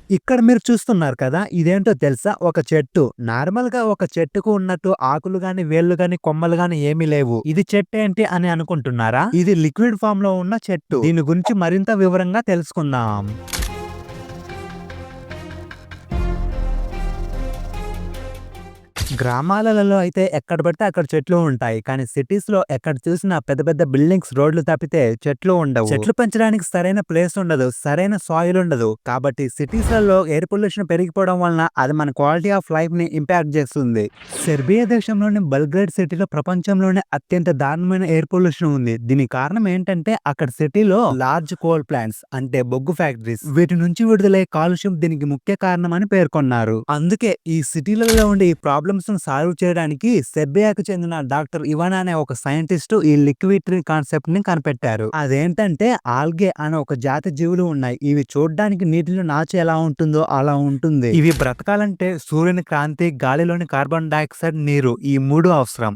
ఇక్కడ మీరు చూస్తున్నారు కదా! ఇదేంటో తెలుసా? ఒక చెట్టు. నార్మల్‌గా ఒక చెట్టుకు ఉన్నట్టు ఆకులు గాని, వేళ్ళు గాని, కొమ్మలు గాని ఏమీ లేవు. ఇది చెట్టేంటి అని అనుకుంటున్నారా? ఇది లిక్విడ్ ఫార్మ్‌లో ఉన్న చెట్టు. దీని గురించి మరింత వివరంగా తెలుసుకుందాం. గ్రామాలలో అయితే ఎక్కడ పడితే అక్కడ చెట్లు ఉంటాయి. కానీ సిటీస్‌లో ఎక్కడ చూసినా పెద్ద పెద్ద బిల్డింగ్స్, రోడ్లు తప్పితే చెట్లు ఉండవు. చెట్లు పెంచడానికి సరైన ప్లేస్ ఉండదు. సరైన సాయిల్ ఉండదు. కాబట్టి సిటీస్‌లలో ఎయిర్ పొల్యూషన్ పెరిగిపోవడం వలన అది మన క్వాలిటీ ఆఫ్ లైఫ్‌ని ఇంపాక్ట్ చేస్తుంది. సెర్బియా దేశంలోని బెల్గ్రేడ్ సిటీలో ప్రపంచంలోనే అత్యంత దారుణమైన ఎయిర్ పొల్యూషన్ ఉంది. దీనికి కారణం ఏంటంటే అక్కడ సిటీలో లార్జ్ కోల్ ప్లాంట్స్ అంటే బొగ్గు ఫ్యాక్టరీస్ వీటి నుంచి విడుదలయ్యే కాలుష్యం దీనికి ముఖ్య కారణం అని పేర్కొన్నారు. అందుకే ఈ సిటీలలో ఉండే ఈ ప్రాబ్లమ్స్ ను సాల్వ్ చేయడానికి సెర్బియాకు చెందిన డాక్టర్ ఇవానా అనే ఒక సైంటిస్ట్ ఈ లిక్విడ్ ట్రీ కాన్సెప్ట్ ని కనిపెట్టారు. అదేంటంటే ఆల్గే అనే ఒక జాతి జీవులు ఉన్నాయి. ఇవి చూడడానికి నీటిలో నాచు ఎలా ఉంటుందో అలా ఉంటుంది. ఇవి బ్రతకాలంటే సూర్యుని కాంతి, గాలిలోని కార్బన్ డయాక్సైడ్, నీరు ఈ మూడు అవసరం.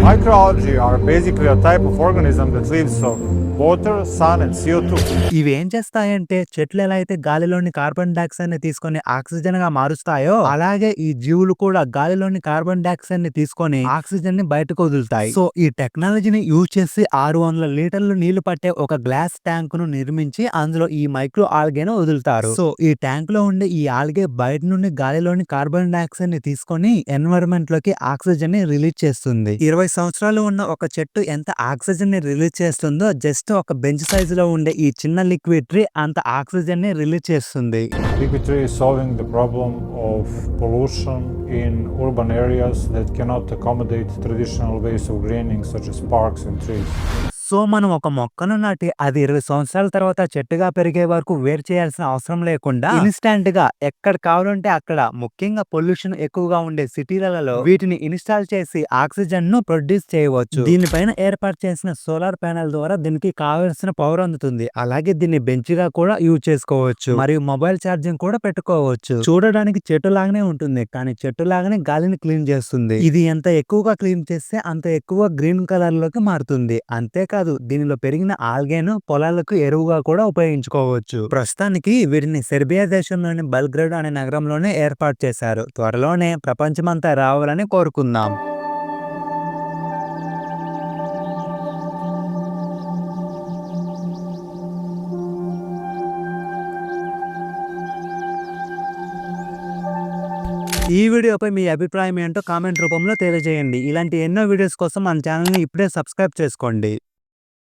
Microalgae are basically a type of organism that lives on water, sun and CO2. ఇవి ఏం చేస్తాయంటే చెట్లు ఎలా అయితే గాలిలోని కార్బన్ డయాక్సైడ్ ని తీసుకొని ఆక్సిజన్ గా మారుస్తాయో అలాగే ఈ జీవులు కూడా గాలిలోని కార్బన్ డయాక్సైడ్ ని తీసుకొని ఆక్సిజన్ ని బయటకు వదులుతాయి. సో ఈ టెక్నాలజీని యూజ్ చేసి 600 లీటర్లు నీళ్లు పట్టే ఒక గ్లాస్ ట్యాంక్ ను నిర్మించి అందులో ఈ మైక్రో ఆల్గేను వదులుతారు. సో ఈ ట్యాంక్ లో ఉండే ఈ ఆల్గే బయట నుండి గాలిలోని కార్బన్ డయాక్సైడ్ ని తీసుకొని ఎన్వైరన్మెంట్ లోకి ఆక్సిజన్ ని రిలీజ్ చేస్తుంది. 20 సంవత్సరాలు ఉన్న ఒక చెట్టు ఎంత ఆక్సిజన్ ని రిలీజ్ చేస్తుందో జస్ట్ ఒక బెంచ్ సైజు లో ఉండే ఈ చిన్న లిక్విడ్ ట్రీ అంత ఆక్సిజన్ ని రిలీజ్ చేస్తుంది. Liquid tree is solving the problem of pollution in urban areas that cannot accommodate traditional ways of greening such as parks and trees. So మనం ఒక మొక్కను నాటి అది 20 సంవత్సరాల తర్వాత చెట్టుగా పెరిగే వరకు వేరు చేయాల్సిన అవసరం లేకుండా ఇన్స్టాంట్ గా ఎక్కడ కావాలంటే అక్కడ, ముఖ్యంగా పొల్యూషన్ ఎక్కువగా ఉండే సిటీలలో వీటిని ఇన్స్టాల్ చేసి ఆక్సిజన్ ను ప్రొడ్యూస్ చేయవచ్చు. దీనిపైన ఏర్పాటు చేసిన సోలార్ ప్యానెల్ ద్వారా దీనికి కావాల్సిన పవర్ అందుతుంది. అలాగే దీన్ని బెంచ్ గా కూడా యూజ్ చేసుకోవచ్చు మరియు మొబైల్ ఛార్జింగ్ కూడా పెట్టుకోవచ్చు. చూడడానికి చెట్టు లాగానే ఉంటుంది కానీ చెట్టు లాగానే గాలిని క్లీన్ చేస్తుంది. ఇది ఎంత ఎక్కువగా క్లీన్ చేస్తే అంత ఎక్కువ గ్రీన్ కలర్ లోకి మారుతుంది. అంతేకాదు దీనిలో పెరిగిన ఆల్గేను పొలాలకు ఎరువుగా కూడా ఉపయోగించుకోవచ్చు. ప్రస్తుతానికి వీటిని సెర్బియా దేశంలోని బెల్గ్రేడ్ అనే నగరంలోనే ఏర్పాటు చేశారు. త్వరలోనే ప్రపంచమంతా రావాలని కోరుకుందాం. ఈ వీడియోపై మీ అభిప్రాయం ఏంటో కామెంట్ రూపంలో తెలియజేయండి. ఇలాంటి ఎన్నో వీడియోస్ కోసం మన ఛానల్ని ఇప్పుడే సబ్స్క్రైబ్ చేసుకోండి.